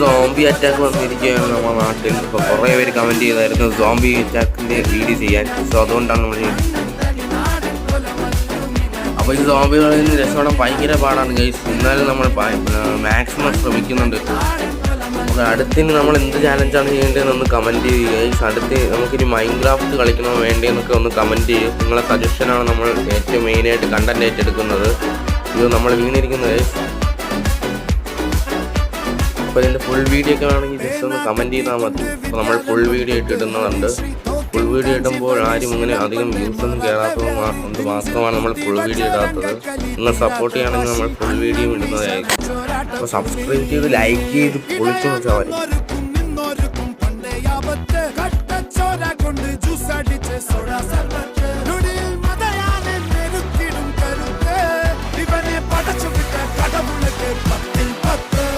Zombie attack വന്നിരിക്കുകയാണ് നമ്മുടെ നാട്ടിൽ. ഇപ്പോൾ കുറേ പേര് കമൻറ്റ് ചെയ്തായിരുന്നു സോംബി അറ്റാക്കിൻ്റെ വീഡിയോ ചെയ്യാൻ. സോ അതുകൊണ്ടാണ് നമ്മൾ ചെയ്യുന്നത്. അപ്പോൾ ഈ സോംബികളിൽ നിന്ന് രക്ഷപ്പെടാൻ ഭയങ്കര പാടാണ് ഗൈസ്. എന്നാലും നമ്മൾ മാക്സിമം ശ്രമിക്കുന്നുണ്ട്. അപ്പോൾ അടുത്തിന് നമ്മൾ എന്ത് ചാലഞ്ചാണ് ചെയ്യേണ്ടതെന്ന് കമൻറ്റ് ചെയ്യുക ഗൈസ്. അടുത്ത് നമുക്കിനി മൈൻക്രാഫ്റ്റ് കളിക്കണോ വേണ്ടതെന്നൊക്കെ ഒന്ന് കമൻറ്റ് ചെയ്യും. നിങ്ങളെ സജഷനാണ് നമ്മൾ ഏറ്റവും മെയിനായിട്ട് കണ്ടൻറ്റ് ഏറ്റെടുക്കുന്നത്. ഇത് നമ്മൾ വീണിരിക്കുന്നത് ഗൈസ്. അപ്പോൾ ഇതിൻ്റെ ഫുൾ വീഡിയോ ഒക്കെ വേണമെങ്കിൽ ജസ്റ്റ് ഒന്ന് കമൻറ്റ് ചെയ്താൽ മതി. അപ്പോൾ നമ്മൾ ഫുൾ വീഡിയോ ഇട്ടിടുന്നുണ്ട്. ഫുൾ വീഡിയോ ഇടുമ്പോൾ ആരും ഇങ്ങനെ അധികം വ്യൂസൊന്നും കയറാത്തത് കൊണ്ട് മാത്രമാണ് നമ്മൾ ഫുൾ വീഡിയോ ഇടാത്തത്. നിങ്ങൾ സപ്പോർട്ട് ചെയ്യുകയാണെങ്കിൽ നമ്മൾ ഫുൾ വീഡിയോ ഇടുന്നതായിരിക്കും. അപ്പോൾ സബ്സ്ക്രൈബ് ചെയ്ത് ലൈക്ക് ചെയ്ത് പൊളിച്ചു വെച്ചാൽ മതി.